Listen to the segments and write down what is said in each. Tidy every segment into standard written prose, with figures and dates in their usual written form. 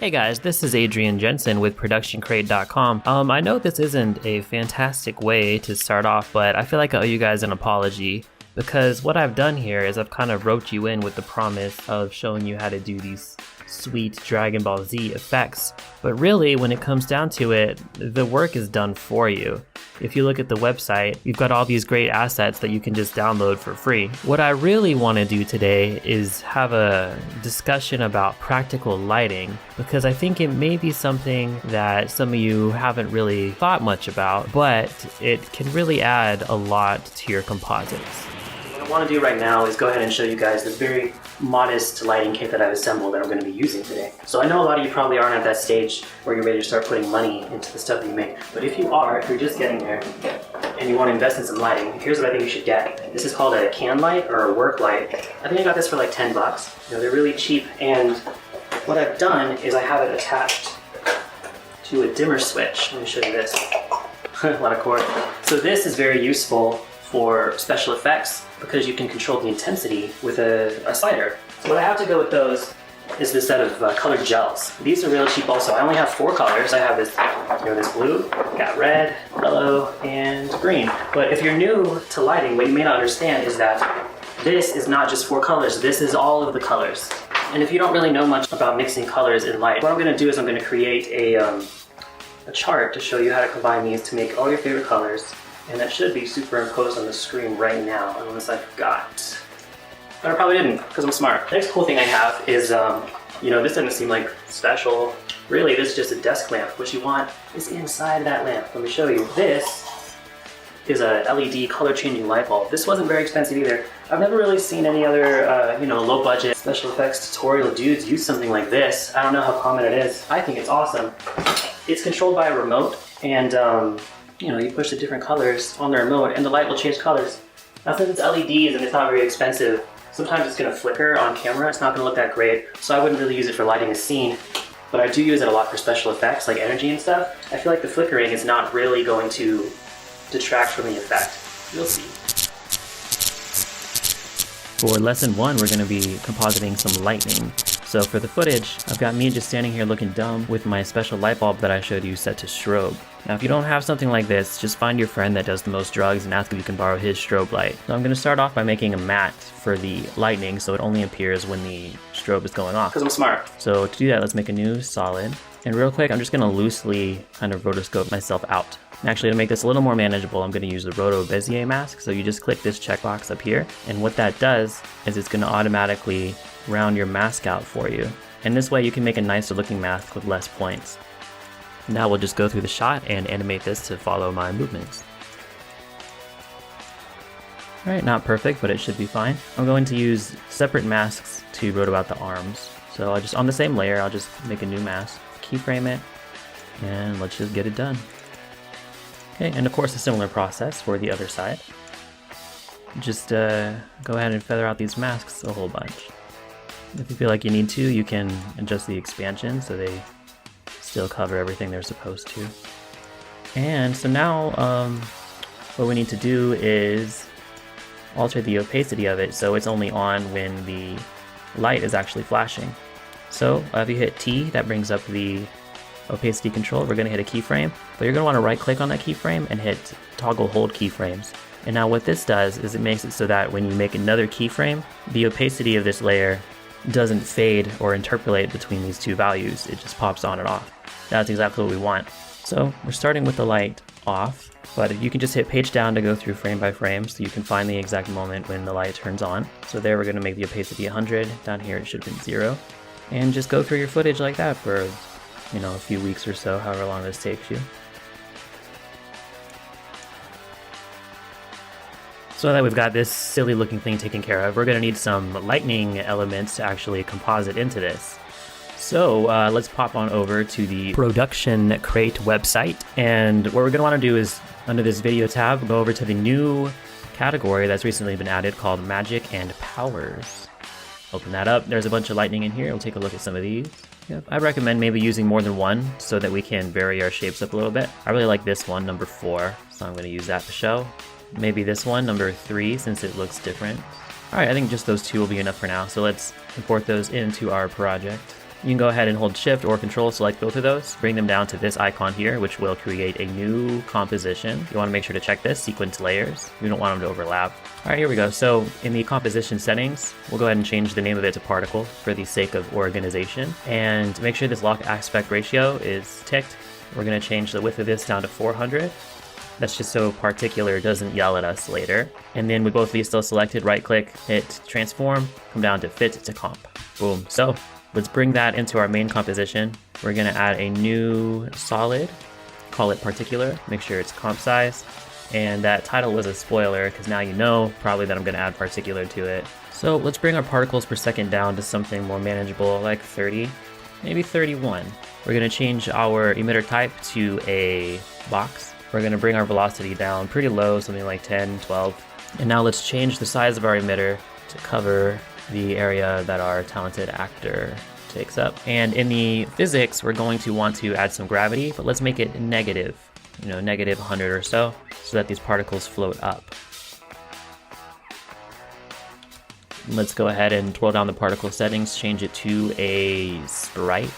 Hey guys, this is Adrian Jensen with ProductionCrate.com. I know this isn't a fantastic way to start off, but I feel like I owe you guys an apology because what I've done here is I've kind of roped you in with the promise of showing you how to do these sweet Dragon Ball Z effects, but really when it comes down to it, the work is done for you. If you look at the website, you've got all these great assets that you can just download for free. What I really want to do today is have a discussion about practical lighting, because I think it may be something that some of you haven't really thought much about, but it can really add a lot to your composites. What I want to do right now is go ahead and show you guys the very modest lighting kit that I've assembled that I'm going to be using today. So I know a lot of you probably aren't at that stage where you're ready to start putting money into the stuff that you make. But if you are, if you're just getting there and you want to invest in some lighting, here's what I think you should get. This is called a can light or a work light. I think I got this for like 10 bucks. You know, they're really cheap, and what I've done is I have it attached to a dimmer switch. Let me show you this. A lot of cord. So this is very useful for special effects because you can control the intensity with a slider. So what I have to go with those is this set of colored gels. These are really cheap also. I only have 4 colors. I have this, this blue, got red, yellow, and green. But if you're new to lighting, what you may not understand is that this is not just 4 colors, this is all of the colors. And if you don't really know much about mixing colors in light, what I'm gonna do is I'm gonna create a chart to show you how to combine these to make all your favorite colors. And that should be superimposed on the screen right now, unless I forgot. But I probably didn't, because I'm smart. The next cool thing I have is, this doesn't seem like special. Really, this is just a desk lamp. What you want is inside that lamp. Let me show you. This is a LED color-changing light bulb. This wasn't very expensive either. I've never really seen any other, low-budget special effects tutorial dudes use something like this. I don't know how common it is. I think it's awesome. It's controlled by a remote, and you push the different colors on the remote and the light will change colors. Now since it's LEDs and it's not very expensive, sometimes it's going to flicker on camera. It's not going to look that great, so I wouldn't really use it for lighting a scene. But I do use it a lot for special effects like energy and stuff. I feel like the flickering is not really going to detract from the effect. You'll see. For lesson 1, we're going to be compositing some lightning. So for the footage, I've got me just standing here looking dumb with my special light bulb that I showed you set to strobe. Now if you don't have something like this, just find your friend that does the most drugs and ask if you can borrow his strobe light. So I'm going to start off by making a matte for the lightning so it only appears when the strobe is going off. Because I'm smart. So to do that, let's make a new solid. And real quick, I'm just going to loosely kind of rotoscope myself out. Actually, to make this a little more manageable, I'm going to use the Roto Bezier mask. So you just click this checkbox up here, and what that does is it's going to automatically round your mask out for you. And this way you can make a nicer looking mask with less points. Now we'll just go through the shot and animate this to follow my movements. Alright, not perfect, but it should be fine. I'm going to use separate masks to roto out the arms. So I'll just, on the same layer, I'll just make a new mask, keyframe it, and let's just get it done. Okay, and of course a similar process for the other side. Just go ahead and feather out these masks a whole bunch. If you feel like you need to, you can adjust the expansion so they still cover everything they're supposed to. And so now what we need to do is alter the opacity of it so it's only on when the light is actually flashing. So if you hit T, that brings up the opacity control. We're going to hit a keyframe, but you're going to want to right click on that keyframe and hit toggle hold keyframes. And now what this does is it makes it so that when you make another keyframe, the opacity of this layer doesn't fade or interpolate between these two values. It just pops on and off. That's exactly what we want. So we're starting with the light off, but you can just hit page down to go through frame by frame so you can find the exact moment when the light turns on. So there we're going to make the opacity 100. Down here it should have been 0. And just go through your footage like that for a few weeks or so, however long this takes you. So that we've got this silly looking thing taken care of, we're going to need some lightning elements to actually composite into this. So let's pop on over to the ProductionCrate website, and what we're going to want to do is, under this video tab, go over to the new category that's recently been added called Magic and Powers. Open that up. There's a bunch of lightning in here. We'll take a look at some of these. Yep. I recommend maybe using more than one so that we can vary our shapes up a little bit. I really like this one, number 4, so I'm going to use that to show. Maybe this one, number 3, since it looks different. Alright, I think just those 2 will be enough for now, so let's import those into our project. you can go ahead and hold Shift or Control, select both of those, bring them down to this icon here, which will create a new composition. You want to make sure to check this, sequence layers. You don't want them to overlap. All right, here we go. So in the composition settings, we'll go ahead and change the name of it to particle for the sake of organization, and make sure this lock aspect ratio is ticked. We're going to change the width of this down to 400. That's just so particular doesn't yell at us later. And then with both of these still selected, right click, hit transform, come down to fit to comp. Boom. So let's bring that into our main composition. We're gonna add a new solid, call it particular, make sure it's comp size. And that title was a spoiler because now you know probably that I'm gonna add particular to it. So let's bring our particles per second down to something more manageable, like 30, maybe 31. We're gonna change our emitter type to a box. We're going to bring our velocity down pretty low, something like 10, 12. And now let's change the size of our emitter to cover the area that our talented actor takes up. And in the physics, we're going to want to add some gravity, but let's make it negative, negative 100 or so that these particles float up. Let's go ahead and twirl down the particle settings, change it to a sprite,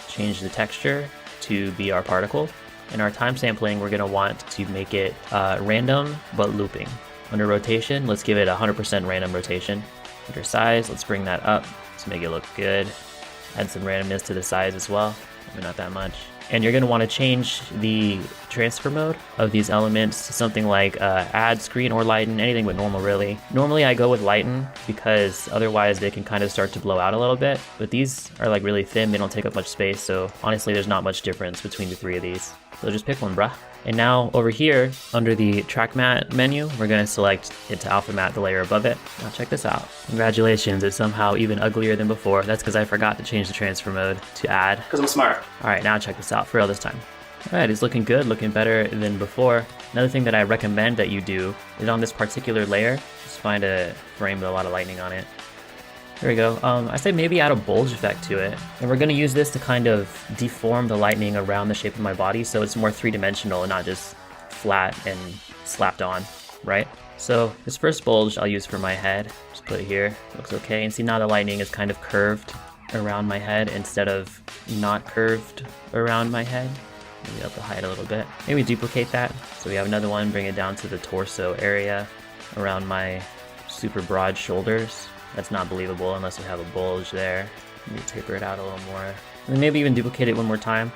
change the texture to be our particle. In our time sampling, we're going to want to make it random but looping. Under rotation, let's give it 100% random rotation. Under size, let's bring that up to make it look good. Add some randomness to the size as well, maybe not that much. And you're going to want to change the transfer mode of these elements to something like add, screen, or lighten, anything but normal really. Normally I go with lighten because otherwise they can kind of start to blow out a little bit, but these are like really thin, they don't take up much space, so honestly there's not much difference between the three of these. So just pick one, bruh. And now over here, under the track matte menu, we're gonna select it to alpha matte, the layer above it. Now check this out. Congratulations, it's somehow even uglier than before. That's because I forgot to change the transfer mode to add. Because I'm smart. All right, now check this out, for real this time. All right, it's looking good, looking better than before. Another thing that I recommend that you do is on this particular layer, just find a frame with a lot of lightning on it. There we go. I say maybe add a bulge effect to it. And we're going to use this to kind of deform the lightning around the shape of my body so it's more three-dimensional and not just flat and slapped on, right? So this first bulge I'll use for my head. Just put it here. Looks okay. And see now the lightning is kind of curved around my head instead of not curved around my head. Maybe up the height a little bit. Maybe duplicate that. So we have another one, bring it down to the torso area around my super broad shoulders. That's not believable unless we have a bulge there. Maybe taper it out a little more. And then maybe even duplicate it one more time.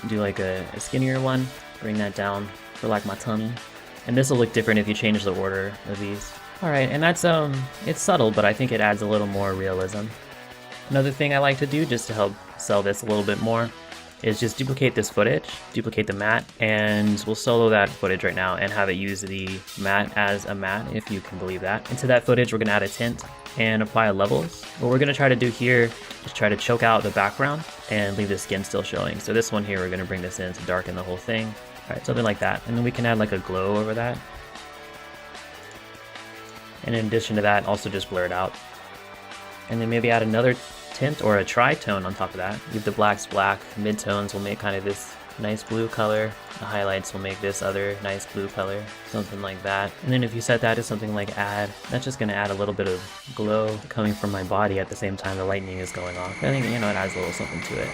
Do like a skinnier one. Bring that down for like my tummy. And this will look different if you change the order of these. Alright, and that's, it's subtle, but I think it adds a little more realism. Another thing I like to do, just to help sell this a little bit more, is just duplicate this footage, duplicate the matte, and we'll solo that footage right now and have it use the matte as a matte, if you can believe that. Into that footage, we're gonna add a tint and apply levels. What we're gonna try to do here is try to choke out the background and leave the skin still showing. So this one here, we're gonna bring this in to darken the whole thing. All right, something like that. And then we can add like a glow over that. And in addition to that, also just blur it out. And then maybe add another tint or a tritone on top of that. Leave the blacks black, midtones will make kind of this nice blue color, the highlights will make this other nice blue color, something like that. And then if you set that to something like add, that's just going to add a little bit of glow coming from my body at the same time the lightning is going off. I think, it adds a little something to it.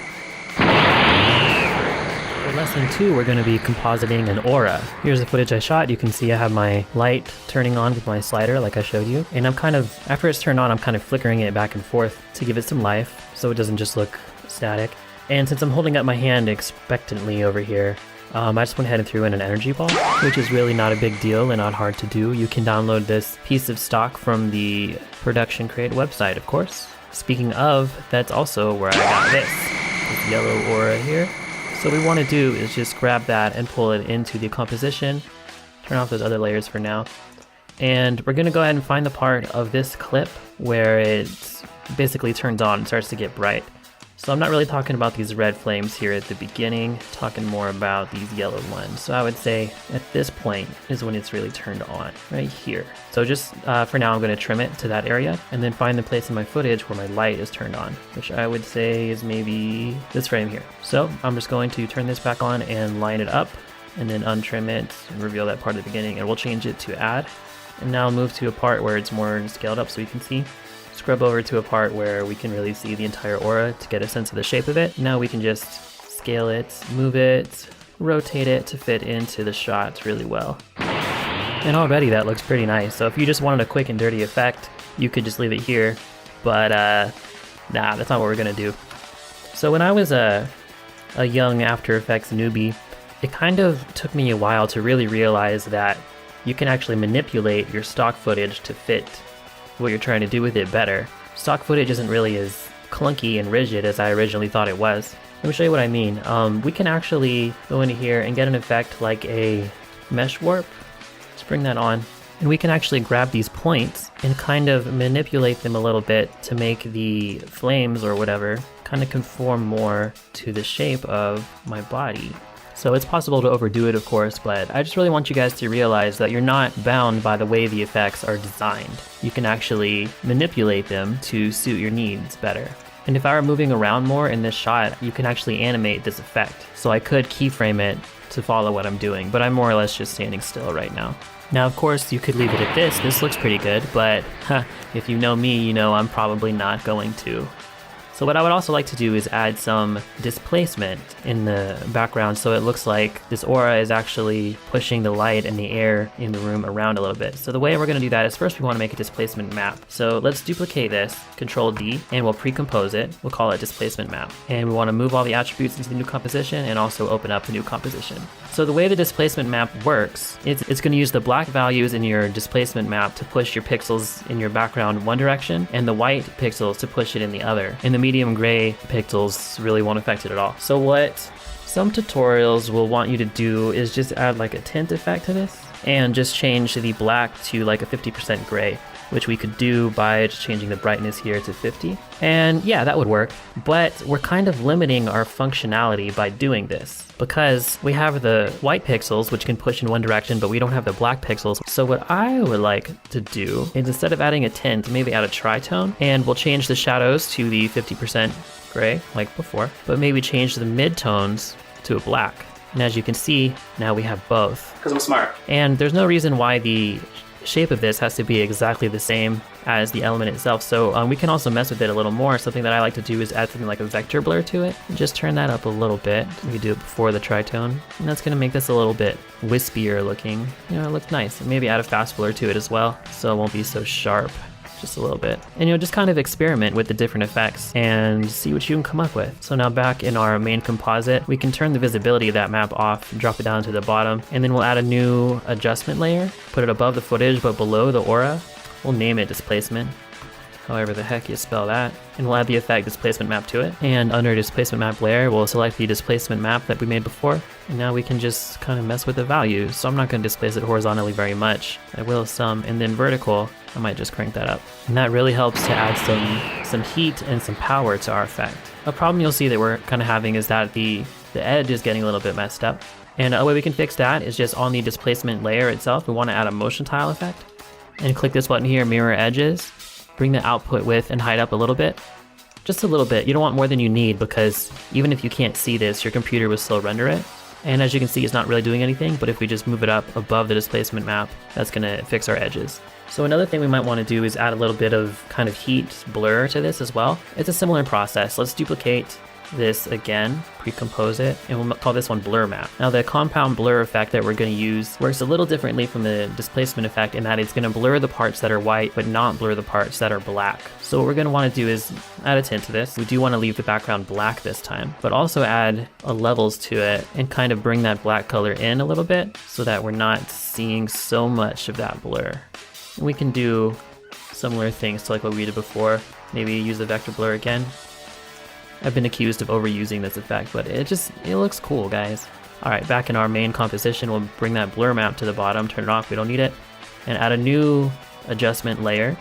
For lesson 2, we're going to be compositing an aura. Here's the footage I shot. You can see I have my light turning on with my slider like I showed you. And I'm kind of, after it's turned on, I'm kind of flickering it back and forth to give it some life so it doesn't just look static. And since I'm holding up my hand expectantly over here, I just went ahead and threw in an energy ball, which is really not a big deal and not hard to do. You can download this piece of stock from the FootageCrate website, of course. Speaking of, that's also where I got this yellow aura here. So what we want to do is just grab that and pull it into the composition, turn off those other layers for now, and we're going to go ahead and find the part of this clip where it basically turns on and starts to get bright. So I'm not really talking about these red flames here at the beginning, talking more about these yellow ones. So I would say at this point is when it's really turned on, right here. So just for now I'm going to trim it to that area and then find the place in my footage where my light is turned on, which I would say is maybe this frame here. So I'm just going to turn this back on and line it up and then untrim it and reveal that part at the beginning, and we'll change it to add. And now move to a part where it's more scaled up so you can see. scrub over to a part where we can really see the entire aura to get a sense of the shape of it. Now we can just scale it, move it, rotate it to fit into the shot really well. And already that looks pretty nice. So if you just wanted a quick and dirty effect, you could just leave it here, but nah, that's not what we're gonna do. So when I was a young After Effects newbie, it kind of took me a while to really realize that you can actually manipulate your stock footage to fit what you're trying to do with it better. Stock footage isn't really as clunky and rigid as I originally thought it was. Let me show you what I mean. We can actually go into here and get an effect like a mesh warp. Let's bring that on. And we can actually grab these points and kind of manipulate them a little bit to make the flames or whatever kind of conform more to the shape of my body. So it's possible to overdo it, of course, but I just really want you guys to realize that you're not bound by the way the effects are designed. You can actually manipulate them to suit your needs better. And if I were moving around more in this shot, you can actually animate this effect. So I could keyframe it to follow what I'm doing, but I'm more or less just standing still right now. Now, of course, you could leave it at this. This looks pretty good, but if you know me, you know I'm probably not going to. So what I would also like to do is add some displacement in the background so it looks like this aura is actually pushing the light and the air in the room around a little bit. So the way we're going to do that is first we want to make a displacement map. So let's duplicate this, Control D, and we'll pre-compose it. We'll call it displacement map. And we want to move all the attributes into the new composition and also open up the new composition. So the way the displacement map works, it's going to use the black values in your displacement map to push your pixels in your background one direction and the white pixels to push it in the other. And the medium gray pixels really won't affect it at all. So what some tutorials will want you to do is just add like a tint effect to this and just change the black to like a 50% gray, which we could do by just changing the brightness here to 50. And yeah, that would work, but we're kind of limiting our functionality by doing this because we have the white pixels, which can push in one direction, but we don't have the black pixels. So what I would like to do is instead of adding a tint, maybe add a tritone, and we'll change the shadows to the 50% gray like before, but maybe change the midtones to a black. And as you can see, now we have both. Because I'm smart. And there's no reason why the shape of this has to be exactly the same as the element itself. So we can also mess with it a little more. Something that I like to do is add something like a vector blur to it. Just turn that up a little bit. We can do it before the tritone. And that's gonna make this a little bit wispier looking. You know, it looks nice. And maybe add a fast blur to it as well, so it won't be so sharp. Just a little bit. And just kind of experiment with the different effects and see what you can come up with. So now back in our main composite, we can turn the visibility of that map off, drop it down to the bottom, and then we'll add a new adjustment layer, put it above the footage but below the aura. We'll name it displacement, however the heck you spell that, and we'll add the effect displacement map to it. And under displacement map layer, we'll select the displacement map that we made before, and now we can just kind of mess with the values. So I'm not going to displace it horizontally very much. I will some, and then vertical, I might just crank that up. And that really helps to add some heat and some power to our effect. A problem you'll see that we're kind of having is that the edge is getting a little bit messed up. And a way we can fix that is just on the displacement layer itself, we want to add a motion tile effect. And click this button here, mirror edges. Bring the output width and height up a little bit. Just a little bit. You don't want more than you need because even if you can't see this, your computer will still render it. And as you can see, it's not really doing anything, but if we just move it up above the displacement map, that's gonna fix our edges. So another thing we might want to do is add a little bit of kind of heat blur to this as well. It's a similar process. Let's duplicate this again, pre-compose it, and we'll call this one blur map. Now the compound blur effect that we're going to use works a little differently from the displacement effect in that it's going to blur the parts that are white but not blur the parts that are black. So what we're going to want to do is add a tint to this. We do want to leave the background black this time, but also add levels to it and kind of bring that black color in a little bit so that we're not seeing so much of that blur. And we can do similar things to like what we did before. Maybe use the vector blur again. I've been accused of overusing this effect, but it looks cool, guys. All right, back in our main composition, we'll bring that blur map to the bottom, turn it off, we don't need it, and add a new adjustment layer.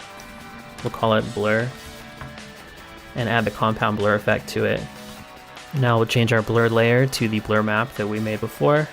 We'll call it blur, and add the compound blur effect to it. Now we'll change our blur layer to the blur map that we made before,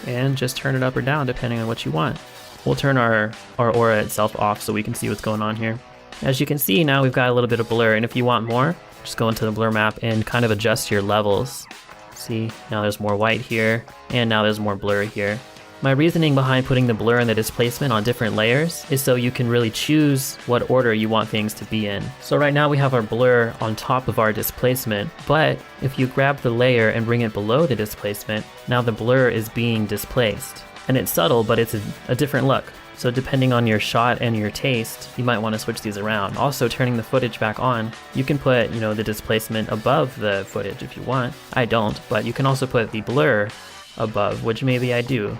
and just turn it up or down depending on what you want. We'll turn our aura itself off so we can see what's going on here. As you can see, now we've got a little bit of blur, and if you want more, just go into the blur map and kind of adjust your levels. See, now there's more white here, and now there's more blur here. My reasoning behind putting the blur and the displacement on different layers is so you can really choose what order you want things to be in. So right now we have our blur on top of our displacement, but if you grab the layer and bring it below the displacement, now the blur is being displaced. And it's subtle, but it's a different look. So depending on your shot and your taste, you might want to switch these around. Also, turning the footage back on, you can put, the displacement above the footage if you want. I don't, but you can also put the blur above, which maybe I do.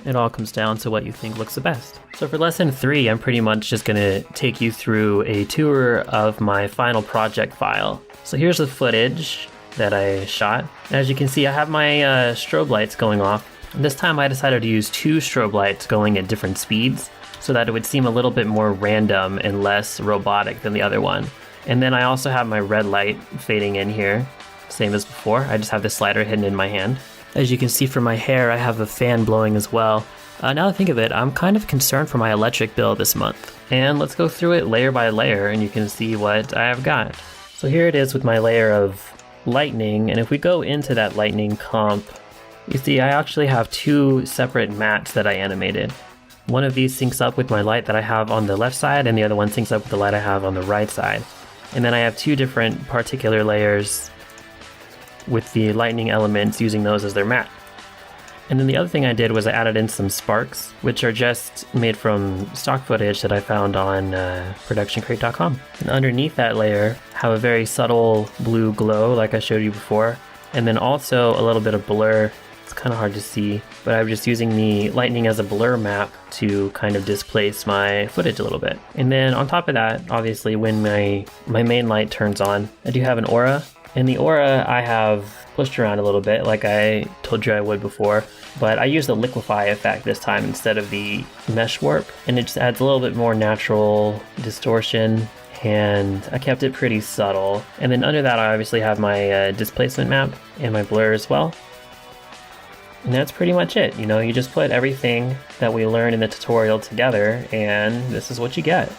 It all comes down to what you think looks the best. So for lesson 3, I'm pretty much just gonna take you through a tour of my final project file. So here's the footage that I shot. As you can see, I have my strobe lights going off. And this time I decided to use 2 strobe lights going at different speeds so that it would seem a little bit more random and less robotic than the other one. And then I also have my red light fading in here, same as before. I just have the slider hidden in my hand. As you can see from my hair, I have a fan blowing as well. Now that I think of it, I'm kind of concerned for my electric bill this month. And let's go through it layer by layer and you can see what I have got. So here it is with my layer of lightning, and if we go into that lightning comp, you see I actually have 2 separate mats that I animated. One of these syncs up with my light that I have on the left side, and the other one syncs up with the light I have on the right side. And then I have 2 different particular layers with the lightning elements, using those as their mat. And then the other thing I did was I added in some sparks, which are just made from stock footage that I found on FootageCrate.com. And underneath that layer, have a very subtle blue glow like I showed you before, and then also a little bit of blur. It's kind of hard to see, but I'm just using the lightning as a blur map to kind of displace my footage a little bit. And then on top of that, obviously when my main light turns on, I do have an aura. And the aura I have pushed around a little bit like I told you I would before, but I used the liquefy effect this time instead of the mesh warp, and it just adds a little bit more natural distortion, and I kept it pretty subtle. And then under that I obviously have my displacement map and my blur as well. And that's pretty much it. You just put everything that we learned in the tutorial together, and this is what you get.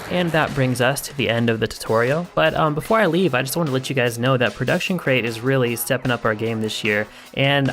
And that brings us to the end of the tutorial. But before I leave, I just want to let you guys know that FootageCrate is really stepping up our game this year. And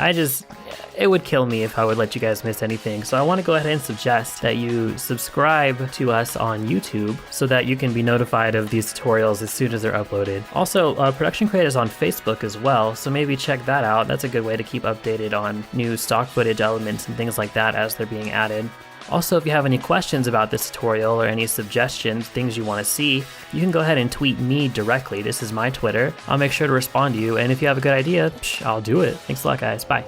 it would kill me if I would let you guys miss anything. So I want to go ahead and suggest that you subscribe to us on YouTube so that you can be notified of these tutorials as soon as they're uploaded. Also, FootageCrate is on Facebook as well, so maybe check that out. That's a good way to keep updated on new stock footage elements and things like that as they're being added. Also, if you have any questions about this tutorial or any suggestions, things you want to see, you can go ahead and tweet me directly. This is my Twitter. I'll make sure to respond to you, and if you have a good idea, I'll do it. Thanks a lot, guys. Bye.